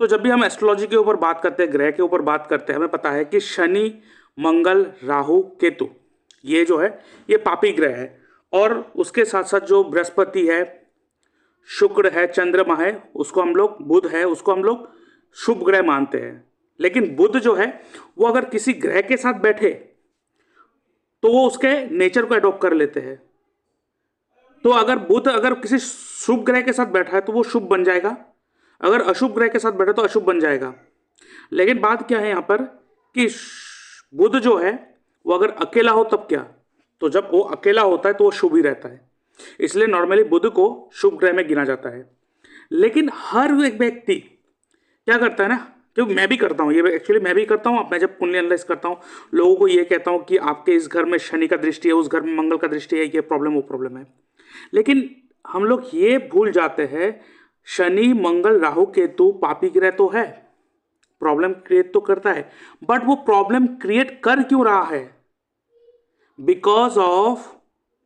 तो जब भी हम एस्ट्रोलॉजी के ऊपर बात करते हैं, ग्रह के ऊपर बात करते हैं, हमें पता है कि शनि, मंगल, राहु, केतु, ये जो है ये पापी ग्रह है। और उसके साथ साथ जो बृहस्पति है, शुक्र है, चंद्रमा है, उसको हम लोग, बुध है, उसको हम लोग शुभ ग्रह मानते हैं। लेकिन बुध जो है वो अगर किसी ग्रह के साथ बैठे तो वो उसके नेचर को अडॉप्ट कर लेते हैं। तो अगर बुध अगर किसी शुभ ग्रह के साथ बैठा है तो वो शुभ बन जाएगा, अगर अशुभ ग्रह के साथ बैठा तो अशुभ बन जाएगा। लेकिन बात क्या है यहाँ पर कि बुध जो है वो अगर अकेला हो तब क्या, तो जब वो अकेला होता है तो वो शुभ ही रहता है, इसलिए नॉर्मली बुध को शुभ ग्रह में गिना जाता है। लेकिन हर एक व्यक्ति क्या करता है ना, क्योंकि मैं भी करता हूँ, ये एक्चुअली मैं भी करता हूँ। मैं जब कुंडली एनालाइज करता हूँ, लोगों को ये कहता हूँ कि आपके इस घर में शनि का दृष्टि है, उस घर में मंगल का दृष्टि है, ये प्रॉब्लम वो प्रॉब्लम है। लेकिन हम लोग ये भूल जाते हैं, शनि, मंगल, राहु, केतु पापी ग्रह तो है, प्रॉब्लम क्रिएट तो करता है, बट वो प्रॉब्लम क्रिएट कर क्यों रहा है? Because of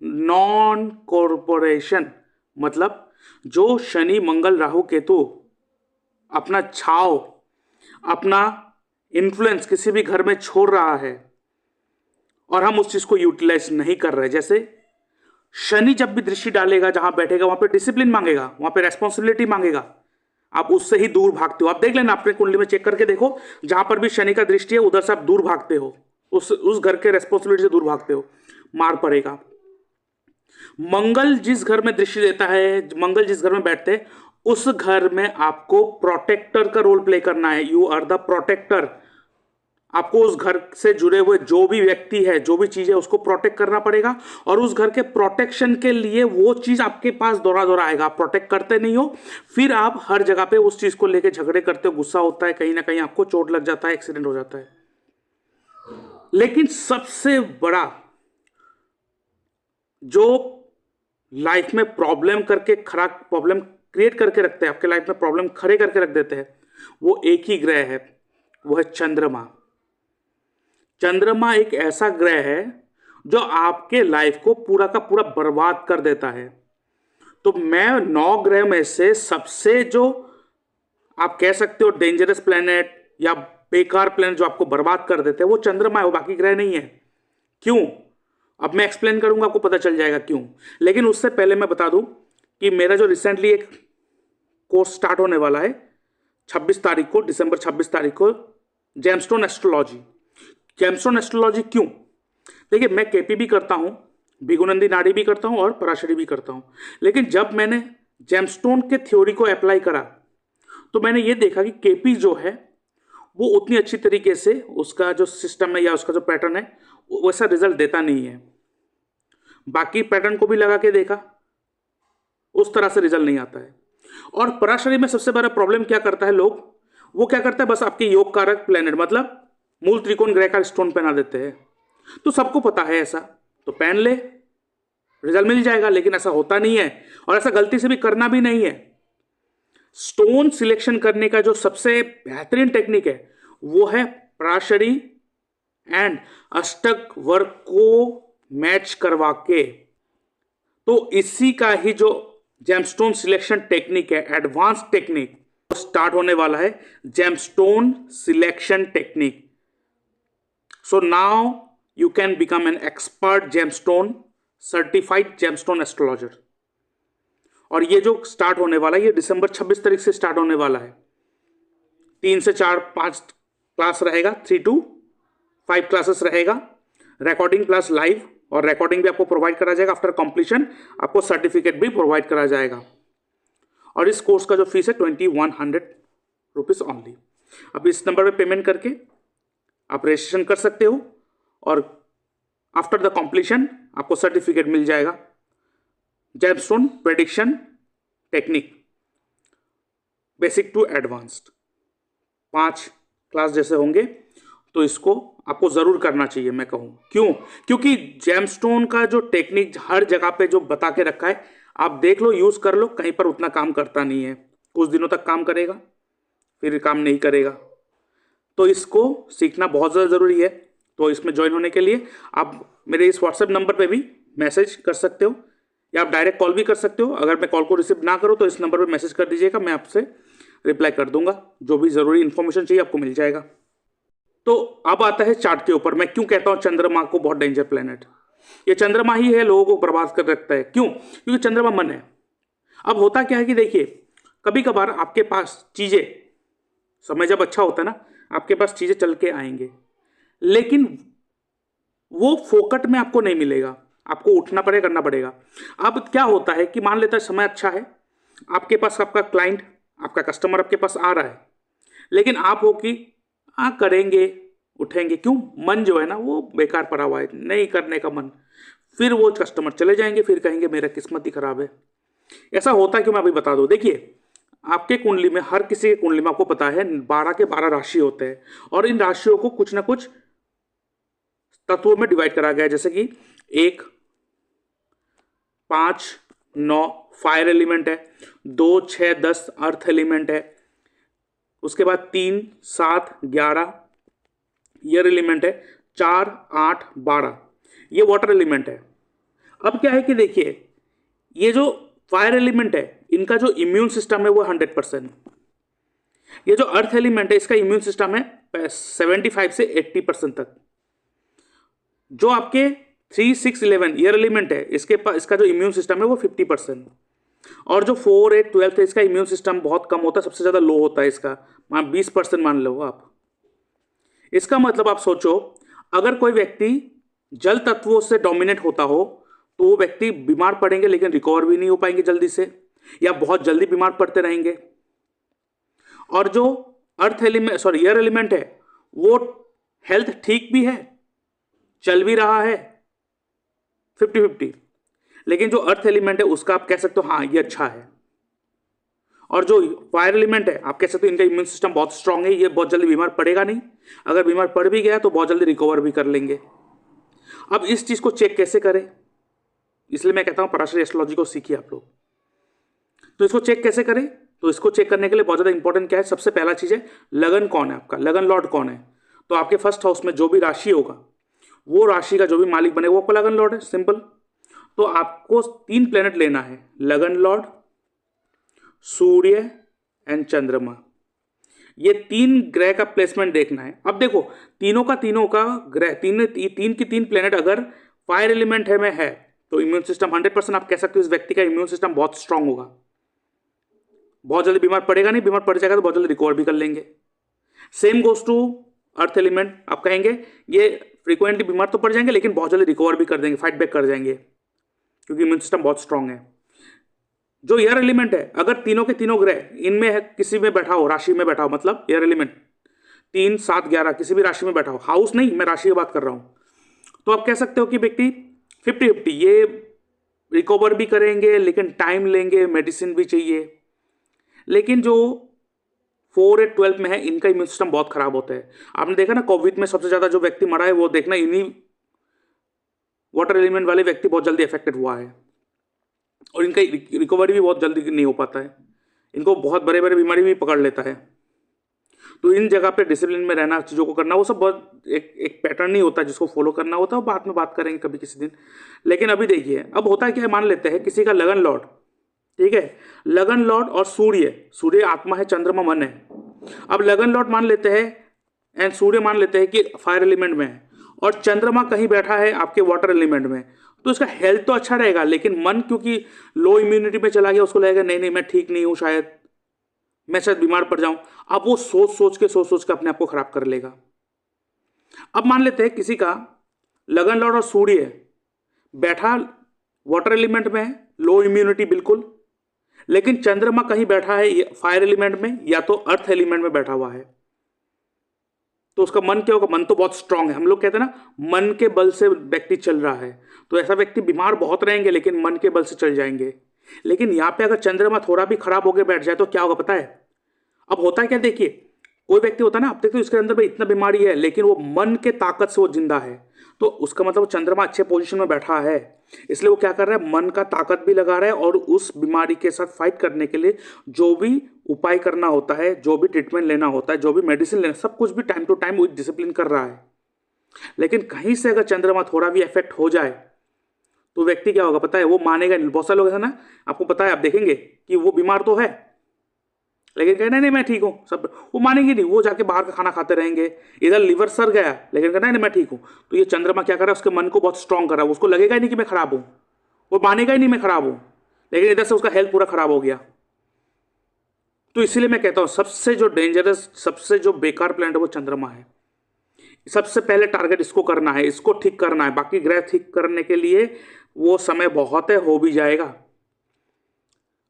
non corporation. मतलब जो शनि, मंगल, राहु, केतु अपना छाव, अपना इन्फ्लुएंस किसी भी घर में छोड़ रहा है और हम उस चीज को यूटिलाइज नहीं कर रहे। जैसे शनि जब भी दृष्टि डालेगा, जहां बैठेगा वहां पे डिसिप्लिन मांगेगा, वहां पे रेस्पॉन्सिबिलिटी मांगेगा, आप उससे ही दूर भागते हो। आप देख लेना, अपने कुंडली में चेक करके देखो, जहां पर भी शनि का दृष्टि है उधर से आप दूर भागते हो, उस घर के रेस्पॉन्सिबिलिटी से दूर भागते हो, मार पड़ेगा। मंगल जिस घर में दृष्टि देता है, मंगल जिस घर में बैठते हैं, उस घर में आपको प्रोटेक्टर का रोल प्ले करना है। You are the protector. आपको उस घर से जुड़े हुए जो भी व्यक्ति है, जो भी चीज है, उसको प्रोटेक्ट करना पड़ेगा। और उस घर के प्रोटेक्शन के लिए वो चीज आपके पास दौड़ा दौड़ा आएगा। आप प्रोटेक्ट करते नहीं हो, फिर आप हर जगह पे उस चीज को लेके झगड़े करते हो, गुस्सा होता है, कहीं ना कहीं आपको चोट लग जाता है, एक्सीडेंट हो जाता है। लेकिन सबसे बड़ा जो लाइफ में प्रॉब्लम करके, खराब प्रॉब्लम क्रिएट करके रखते हैं, आपके लाइफ में प्रॉब्लम खड़े करके रख देते हैं, वो एक ही ग्रह है, वो है चंद्रमा। चंद्रमा एक ऐसा ग्रह है जो आपके लाइफ को पूरा का पूरा बर्बाद कर देता है। तो मैं 9 ग्रह में से सबसे जो आप कह सकते हो डेंजरस प्लेनेट या बेकार प्लेनेट जो आपको बर्बाद कर देते हैं, वो चंद्रमा है, वो बाकी ग्रह नहीं है। क्यों? अब मैं एक्सप्लेन करूंगा, आपको पता चल जाएगा क्यों। लेकिन उससे पहले मैं बता दूं कि मेरा जो रिसेंटली एक कोर्स स्टार्ट होने वाला है 26 तारीख को, दिसंबर 26 तारीख को, जेमस्टोन एस्ट्रोलॉजी। जेमस्टोन एस्ट्रोलॉजी क्यों? देखिए, मैं केपी भी करता हूं, भिगुनंदी नाड़ी भी करता हूं और पराशरी भी करता हूं। लेकिन जब मैंने जेमस्टोन के थ्योरी को अप्लाई करा तो मैंने ये देखा कि केपी जो है वो उतनी अच्छी तरीके से उसका जो सिस्टम है या उसका जो पैटर्न है वैसा रिजल्ट देता नहीं है। बाकी पैटर्न को भी लगा के देखा, उस तरह से रिजल्ट नहीं आता है। और पराशरी में सबसे बड़ा प्रॉब्लम क्या करता है, लोग वो क्या करता है, बस आपके योग कारक प्लेनेट मतलब मूल त्रिकोण ग्रह का स्टोन पहना देते हैं। तो सबको पता है ऐसा, तो पहन ले, रिजल्ट मिल जाएगा। लेकिन ऐसा होता नहीं है, और ऐसा गलती से भी करना भी नहीं है। स्टोन सिलेक्शन करने का जो सबसे बेहतरीन टेक्निक है वो है पराशरी एंड अष्टक वर्क को मैच करवा के। तो इसी का ही जो जेमस्टोन सिलेक्शन टेक्निक है, एडवांस टेक्निक, स्टार्ट होने वाला है, gemstone selection technique. So now you can become an expert gemstone, certified gemstone astrologer. और ये जो स्टार्ट होने वाला है, ये दिसंबर 26 तारीख से स्टार्ट होने वाला है। 3 से 4 5 क्लास रहेगा, 3 to 5 क्लासेस रहेगा, रिकॉर्डिंग प्लस लाइव, और रिकॉर्डिंग भी आपको प्रोवाइड करा जाएगा। आफ्टर कंप्लीशन आपको सर्टिफिकेट भी प्रोवाइड करा जाएगा। और इस कोर्स का जो फीस है 2100 रुपीज ऑनली। अब इस नंबर पे पेमेंट करके आप रजिस्ट्रेशन कर सकते हो, और आफ्टर द कंप्लीशन आपको सर्टिफिकेट मिल जाएगा। Gemstone prediction technique, basic to advanced, 5 class जैसे होंगे। तो इसको आपको जरूर करना चाहिए, मैं कहूँ क्यों? क्योंकि जेमस्टोन का जो टेक्निक हर जगह पे जो बता के रखा है, आप देख लो, यूज कर लो, कहीं पर उतना काम करता नहीं है। कुछ दिनों तक काम करेगा, फिर काम नहीं करेगा। तो इसको सीखना बहुत ज़्यादा ज़रूरी है। तो इसमें ज्वाइन होने के लिए आप मेरे इस व्हाट्सएप नंबर पे भी मैसेज कर सकते हो, या आप डायरेक्ट कॉल भी कर सकते हो। अगर मैं कॉल को रिसीव ना करूँ तो इस नंबर पे मैसेज कर दीजिएगा, मैं आपसे रिप्लाई कर दूंगा, जो भी जरूरी इंफॉर्मेशन चाहिए आपको मिल जाएगा। तो अब आता है चार्ट के ऊपर, मैं क्यों कहता हूं चंद्रमा को बहुत डेंजर प्लेनेट। ये चंद्रमा ही है लोगों को बर्बाद कर रखता है, क्यों? क्योंकि चंद्रमा मन है। अब होता क्या है कि देखिए, कभी कभार आपके पास चीजें, समय जब अच्छा होता है ना, आपके पास चीजें चल के आएंगे, लेकिन वो फोकट में आपको नहीं मिलेगा, आपको उठना पड़ेगा, करना पड़ेगा। अब क्या होता है कि मान लेता है समय अच्छा है, आपके पास आपका क्लाइंट, आपका कस्टमर आपके पास आ रहा है, लेकिन आप हो कि हाँ करेंगे, उठेंगे, क्यों? मन जो है ना वो बेकार पड़ा हुआ है, नहीं करने का मन। फिर वो कस्टमर चले जाएंगे, फिर कहेंगे मेरा किस्मत ही खराब है। ऐसा होता है क्यों, मैं अभी बता दूं। देखिए, आपके कुंडली में, हर किसी के कुंडली में आपको पता है 12 के 12 राशि होते हैं, और इन राशियों को कुछ ना कुछ तत्वों में डिवाइड करा गया है। जैसे कि 1, 5, 9 फायर एलिमेंट है, 2, 6, 10 अर्थ एलिमेंट है, उसके बाद 3, 7, 11 एयर एलिमेंट है, 4, 8, 12 ये वाटर एलिमेंट है। अब क्या है कि देखिए, ये जो फायर एलिमेंट है, इनका जो इम्यून सिस्टम है वो 100%। ये जो अर्थ एलिमेंट है, इसका इम्यून सिस्टम है 75 से 80% तक। जो आपके 3, 6, 11 एयर एलिमेंट है, इसके पास, इसका जो इम्यून सिस्टम है वो 50%। और जो 4, 8, 12 है, इसका इम्यून सिस्टम बहुत कम होता है, सबसे ज्यादा लो होता है इसका, 20% मान लो आप। इसका मतलब आप सोचो, अगर कोई व्यक्ति जल तत्वों से डोमिनेट होता हो तो वो व्यक्ति बीमार पड़ेंगे, लेकिन रिकवर भी नहीं हो पाएंगे जल्दी से, या बहुत जल्दी बीमार पड़ते रहेंगे। और जो earth element, sorry air element है, वो हेल्थ ठीक भी है, चल भी रहा है 50-50, लेकिन जो अर्थ एलिमेंट है उसका आप कह सकते हो हाँ ये अच्छा है। और जो फायर एलिमेंट है, आप कह सकते हो इनका इम्यून सिस्टम बहुत स्ट्रांग है, ये बहुत जल्दी बीमार पड़ेगा नहीं, अगर बीमार पड़ भी गया तो बहुत जल्दी रिकवर भी कर लेंगे। अब इस चीज को चेक कैसे करें, इसलिए मैं कहता हूं पराशरी एस्ट्रोलॉजी को सीखिए आप लोग। तो इसको चेक कैसे करें? तो इसको चेक करने के लिए बहुत ज्यादा इंपॉर्टेंट क्या है, सबसे पहला चीज है लगन कौन है आपका, लगन लॉर्ड कौन है। तो आपके फर्स्ट हाउस में जो भी राशि होगा, वो राशि का जो भी मालिक बने वो आपका लगन लॉर्ड है, सिंपल। तो आपको 3 प्लेनेट लेना है, लगन लॉर्ड, सूर्य एंड चंद्रमा। ये 3 ग्रह का प्लेसमेंट देखना है। अब देखो, तीनों का ग्रह, तीन की 3 प्लेनेट अगर फायर एलिमेंट है में है, तो इम्यून सिस्टम 100%, आप कह सकते हो इस व्यक्ति का इम्यून सिस्टम बहुत स्ट्रांग होगा, बहुत जल्दी बीमार पड़ेगा नहीं, बीमार पड़ जाएगा तो बहुत जल्दी रिकवर भी कर लेंगे। Same goes to earth element, आप कहेंगे ये फ्रीक्वेंटली बीमार तो पड़ जाएंगे, लेकिन बहुत जल्दी रिकवर भी कर देंगे, फाइट बैक कर जाएंगे, क्योंकि इम्यून सिस्टम बहुत स्ट्रांग है। जो एयर एलिमेंट है, अगर तीनों के तीनों ग्रह इनमें है, किसी में बैठा हो, राशि में बैठा हो, मतलब एयर एलिमेंट 3, 7, 11 किसी भी राशि में बैठा हो, हाउस नहीं, मैं राशि की बात कर रहा हूं, तो आप कह सकते हो कि व्यक्ति 50-50, ये रिकवर भी करेंगे, लेकिन टाइम लेंगे, मेडिसिन भी चाहिए। लेकिन जो 4, 8, 12 में है, इनका इम्यून सिस्टम बहुत खराब होता है। आपने देखा ना, कोविड में सबसे ज्यादा जो व्यक्ति मरा है, वो देखना इन्हीं वाटर एलिमेंट वाले व्यक्ति बहुत जल्दी अफेक्टेड हुआ है, और इनका रिकवरी भी बहुत जल्दी नहीं हो पाता है, इनको बहुत बड़े बड़े बीमारी भी पकड़ लेता है। तो इन जगह पे डिसिप्लिन में रहना, चीज़ों को करना, वो सब बहुत एक पैटर्न नहीं होता जिसको फॉलो करना होता है, वो बाद में बात करेंगे कभी किसी दिन। लेकिन अभी देखिए, अब होता है क्या है, मान लेते हैं किसी का लगन लॉर्ड, ठीक है, लगन लॉर्ड और सूर्य आत्मा है, चंद्रमा मन है। अब लगन लॉर्ड मान लेते हैं एंड सूर्य मान लेते हैं कि फायर एलिमेंट में है, और चंद्रमा कहीं बैठा है आपके वाटर एलिमेंट में, तो इसका हेल्थ तो अच्छा रहेगा, लेकिन मन क्योंकि लो इम्यूनिटी में चला गया, उसको लगेगा नहीं नहीं मैं ठीक नहीं हूं, शायद मैं शायद बीमार पड़ जाऊं। अब वो सोच सोच के अपने आप को खराब कर लेगा। अब मान लेते हैं किसी का लगन लॉर्ड और सूर्य बैठा वाटर एलिमेंट में है, लो इम्यूनिटी बिल्कुल, लेकिन चंद्रमा कहीं बैठा है फायर एलिमेंट में या तो अर्थ एलिमेंट में बैठा हुआ है, तो उसका मन क्या होगा, मन तो बहुत स्ट्रांग है। हम लोग कहते हैं ना, मन के बल से व्यक्ति चल रहा है, तो ऐसा व्यक्ति बीमार बहुत रहेंगे, लेकिन मन के बल से चल जाएंगे। लेकिन यहां पे अगर चंद्रमा थोड़ा भी खराब होकर बैठ जाए तो क्या होगा पता है? अब होता है क्या, देखिए कोई व्यक्ति होता है ना, आप देखते हो इसके अंदर में इतना बीमारी है, लेकिन वो मन के ताकत से वो जिंदा है, तो उसका मतलब चंद्रमा अच्छे पोजीशन में बैठा है, इसलिए वो क्या कर रहा है, मन का ताकत भी लगा रहा है, और उस बीमारी के साथ फाइट करने के लिए जो भी उपाय करना होता है, जो भी ट्रीटमेंट लेना होता है, जो भी मेडिसिन लेना, सब कुछ भी time to time with discipline कर रहा है। लेकिन कहीं से अगर चंद्रमा थोड़ा भी इफेक्ट हो जाए तो व्यक्ति क्या होगा पता है, वो मानेगा नहीं। बहुत सारे लोग है ना, आपको पता है, आप देखेंगे कि वो बीमार तो है, लेकिन कहना नहीं मैं ठीक हूँ, सब वो मानेंगे नहीं, वो जाके बाहर का खाना खाते रहेंगे। इधर लिवर सर गया लेकिन कहना नहीं मैं ठीक हूँ। तो ये चंद्रमा क्या कर रहा है, उसके मन को बहुत स्ट्रांग कर रहा है, उसको लगेगा ही नहीं कि मैं खराब हूँ, वो मानेगा ही नहीं मैं खराब हूँ, लेकिन इधर से उसका हेल्थ पूरा खराब हो गया। तो इसीलिए मैं कहता हूँ सबसे जो डेंजरस, सबसे जो बेकार प्लैनेट है वो चंद्रमा है। सबसे पहले टारगेट इसको करना है, इसको ठीक करना है। बाकी ग्रह ठीक करने के लिए वो समय बहुत है, हो भी जाएगा।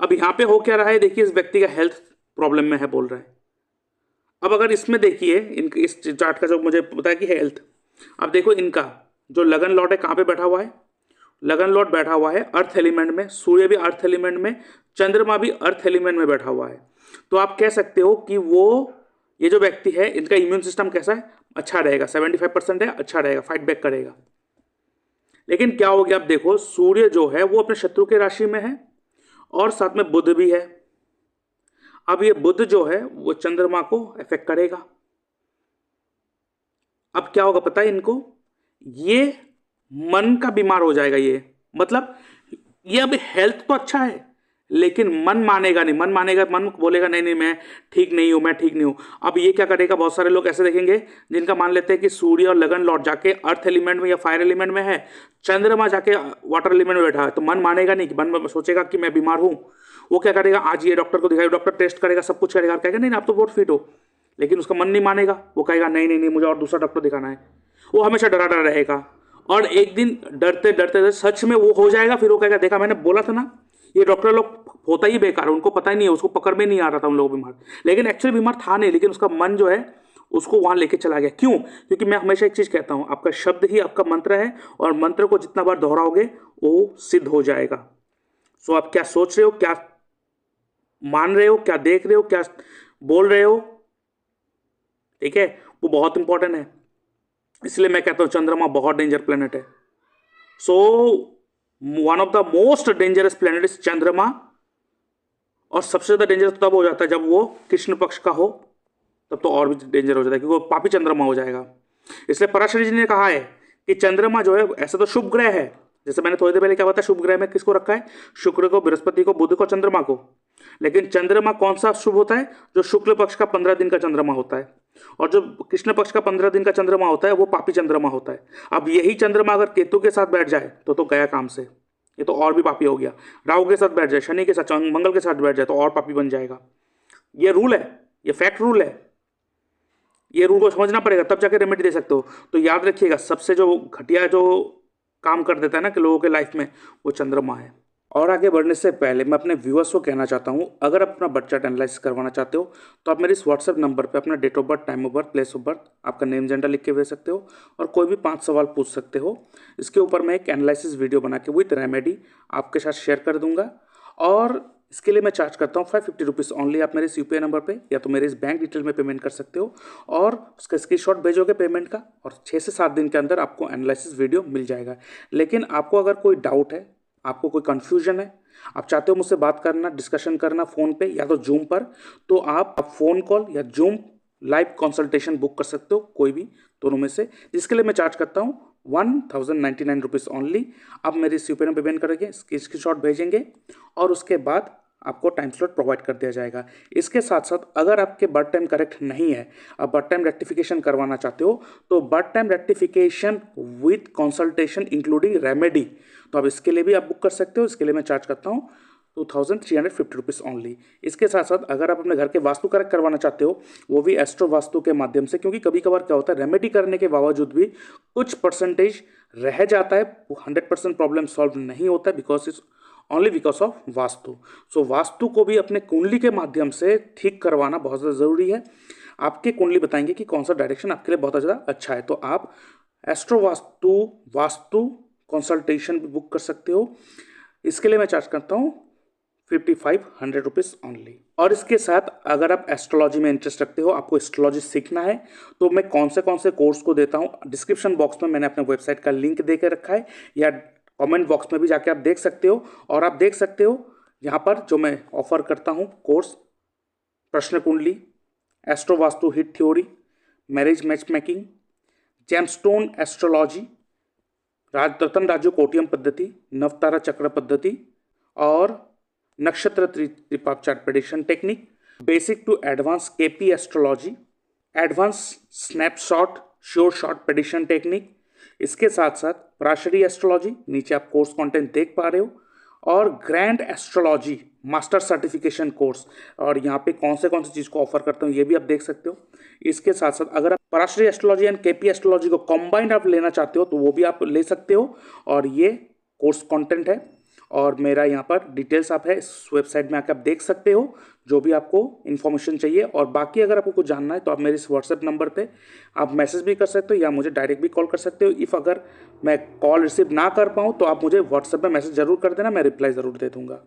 अब यहां पे हो क्या रहा है, देखिए इस व्यक्ति का हेल्थ प्रॉब्लम में है बोल रहा है। अब अगर इसमें देखिए इस चार्ट का जो मुझे पता है कि हेल्थ, अब देखो इनका जो लगन लॉर्ड है कहाँ पे बैठा हुआ है, लगन लॉर्ड बैठा हुआ है अर्थ एलिमेंट में, सूर्य भी अर्थ एलिमेंट में, चंद्रमा भी अर्थ एलिमेंट में बैठा हुआ है। तो आप कह सकते हो कि वो ये जो व्यक्ति है इनका इम्यून सिस्टम कैसा है, अच्छा रहेगा, 75% है, अच्छा रहेगा, फाइट बैक करेगा। लेकिन क्या हो गया, अब देखो सूर्य जो है वो अपने शत्रु के राशि में है और साथ में बुध भी है। अब ये बुध जो है वो चंद्रमा को इफेक्ट करेगा। अब क्या होगा पता है इनको, ये मन का बीमार हो जाएगा। ये मतलब ये अभी हेल्थ तो अच्छा है लेकिन मन मानेगा नहीं, मन मानेगा, मन बोलेगा नहीं नहीं मैं ठीक नहीं हूं, मैं ठीक नहीं हूं। अब ये क्या करेगा, बहुत सारे लोग ऐसे देखेंगे जिनका मान लेते हैं कि सूर्य और लगन लॉर्ड जाके अर्थ एलिमेंट में या फायर एलिमेंट में है, चंद्रमा जाके वाटर एलिमेंट में बैठा है, तो मन मानेगा नहीं कि मन सोचेगा कि मैं बीमार हूं। वो क्या करेगा, आज ये डॉक्टर को दिखाएगा, डॉक्टर टेस्ट करेगा, सब कुछ करेगा, कहेगा नहीं आप तो बहुत फिट हो, लेकिन उसका मन नहीं मानेगा। वो कहेगा नहीं नहीं नहीं मुझे और दूसरा डॉक्टर दिखाना है। वो हमेशा डरा डरा रहेगा और एक दिन डरते डरते सच में वो हो जाएगा, फिर वो कहेगा देखा मैंने बोला था ना, ये डॉक्टर लोग होता ही बेकार है, उनको पता ही नहीं है, उसको पकड़ में नहीं आ रहा था उन लोगों बीमार, लेकिन एक्चुअली बीमार था नहीं, लेकिन उसका मन जो है उसको वहां लेके चला गया। क्यों? क्योंकि मैं हमेशा एक चीज कहता हूं, आपका शब्द ही आपका मंत्र है और मंत्र को जितना बार दोहराओगे वो सिद्ध हो जाएगा। सो आप क्या सोच रहे हो, क्या मान रहे हो, क्या देख रहे हो, क्या बोल रहे हो, ठीक है, वो बहुत इंपॉर्टेंट है। इसलिए मैं कहता हूं चंद्रमा बहुत डेंजर प्लेनेट है। So one of the most dangerous planet is चंद्रमा। और सबसे ज्यादा डेंजरस तब हो जाता है जब वो कृष्ण पक्ष का हो, तब तो और भी डेंजर हो जाता है क्योंकि वो पापी चंद्रमा हो जाएगा। इसलिए पराशरी जी ने कहा है कि चंद्रमा जो है ऐसा तो शुभ ग्रह है, जैसे मैंने थोड़ी देर पहले क्या बताया, शुभ ग्रह में किसको रखा है, शुक्र को, बृहस्पति को, बुध को, चंद्रमा को। लेकिन चंद्रमा कौन सा शुभ होता है, जो शुक्ल पक्ष का 15 दिन का चंद्रमा होता है, और जो कृष्ण पक्ष का 15 दिन का चंद्रमा होता है वो पापी चंद्रमा होता है। अब यही चंद्रमा अगर केतु के साथ बैठ जाए तो गया काम से, ये तो और भी पापी हो गया। राहु के साथ बैठ जाए, शनि के साथ, मंगल के साथ बैठ जाए तो और पापी बन जाएगा। ये रूल है, ये फैक्ट रूल है, ये रूल को समझना पड़ेगा तब जाके रेमेडी दे सकते हो। तो याद रखिएगा सबसे जो घटिया जो काम कर देता है ना कि लोगों के लाइफ में, वो चंद्रमा है। और आगे बढ़ने से पहले मैं अपने व्यूअर्स को कहना चाहता हूँ, अगर आप अपना बर्थ चार्ट एनालाइसिस करवाना चाहते हो तो आप मेरे इस व्हाट्सएप नंबर पे अपना date of birth, time of birth, place of birth, आपका नेम, जेंडर लिख के भेज सकते हो और कोई भी 5 सवाल पूछ सकते हो। इसके ऊपर मैं एक एनालिसिस वीडियो बना के विथ रेमेडी आपके साथ शेयर कर दूंगा। और इसके लिए मैं चार्ज करता हूँ 550 रुपीज़ ओनली। आप मेरे इस यूपीआई नंबर पे या तो मेरे इस बैंक डिटेल में पेमेंट कर सकते हो और उसका स्क्रीनशॉट भेजोगे पेमेंट का, और 6 से 7 दिन के अंदर आपको एनालिसिस वीडियो मिल जाएगा। लेकिन आपको अगर कोई डाउट है, आपको कोई कन्फ्यूजन है, आप चाहते हो मुझसे बात करना, डिस्कशन करना फ़ोन पे या तो जूम पर, तो आप फ़ोन कॉल या जूम लाइव कंसल्टेशन बुक कर सकते हो, कोई भी दोनों में से, जिसके लिए मैं चार्ज करता हूँ 1099 रुपीज़ ओनली। आप मेरे इस यूपीआई में पेमेंट करेंगे, स्क्रीनशॉट भेजेंगे और उसके बाद आपको टाइम स्लॉट प्रोवाइड कर दिया जाएगा। इसके साथ साथ अगर आपके बर्थ टाइम करेक्ट नहीं है, आप बर्थ टाइम रेक्टिफिकेशन करवाना चाहते हो, तो birth time rectification with consultation including remedy, तो आप इसके लिए भी आप बुक कर सकते हो। इसके लिए मैं चार्ज करता हूँ 2350 रुपीज़ ओनली। इसके साथ साथ अगर आप अपने घर के वास्तु करेक्ट करवाना चाहते हो, वो भी एस्ट्रो वास्तु के माध्यम से, क्योंकि कभी कभार क्या होता है रेमेडी करने के बावजूद भी कुछ परसेंटेज रह जाता है, 100% प्रॉब्लम सॉल्व नहीं होता है ओनली बिकॉज ऑफ वास्तु। सो वास्तु को भी अपने कुंडली के माध्यम से ठीक करवाना बहुत ज़्यादा ज़रूरी है। आपके कुंडली बताएंगे कि कौन सा डायरेक्शन आपके लिए बहुत ज़्यादा अच्छा है, तो आप एस्ट्रो वास्तु कंसल्टेशन भी बुक कर सकते हो। इसके लिए मैं चार्ज करता हूँ 5500 रुपीज़ ओनली। और इसके साथ अगर आप एस्ट्रोलॉजी में इंटरेस्ट रखते हो, आपको एस्ट्रोलॉजी सीखना है, तो मैं कौन से कोर्स को देता हूँ, डिस्क्रिप्शन बॉक्स में मैंने अपने वेबसाइट का लिंक दे के रखा है, या कमेंट बॉक्स में भी जाके आप देख सकते हो। और आप देख सकते हो यहाँ पर जो मैं ऑफर करता हूँ कोर्स, प्रश्न कुंडली, astro vastu hit theory, marriage match making, gemstone astrology, Ratan Raju कोटियम पद्धति, नवतारा चक्र पद्धति और नक्षत्र त्रिपाप chart prediction technique, basic to advance KP astrology, advance snapshot sure shot prediction technique, इसके साथ साथ पराशरी एस्ट्रोलॉजी, नीचे आप कोर्स कंटेंट देख पा रहे हो, और grand astrology master certification course, और यहाँ पे कौन सी चीज़ को ऑफर करता हूँ ये भी आप देख सकते हो। इसके साथ साथ अगर आप Parashari astrology and KP astrology को कंबाइंड आप लेना चाहते हो तो वो भी आप ले सकते हो, और ये कोर्स कंटेंट है और मेरा यहाँ पर डिटेल्स आप है इस वेबसाइट में आकर आप देख सकते हो जो भी आपको इन्फॉर्मेशन चाहिए। और बाकी अगर आपको कुछ जानना है तो आप मेरे इस व्हाट्सएप नंबर पे आप मैसेज भी कर सकते हो या मुझे डायरेक्ट भी कॉल कर सकते हो। इफ़ अगर मैं कॉल रिसीव ना कर पाऊँ तो आप मुझे व्हाट्सएप में मैसेज ज़रूर कर देना, मैं रिप्लाई ज़रूर दे दूँगा।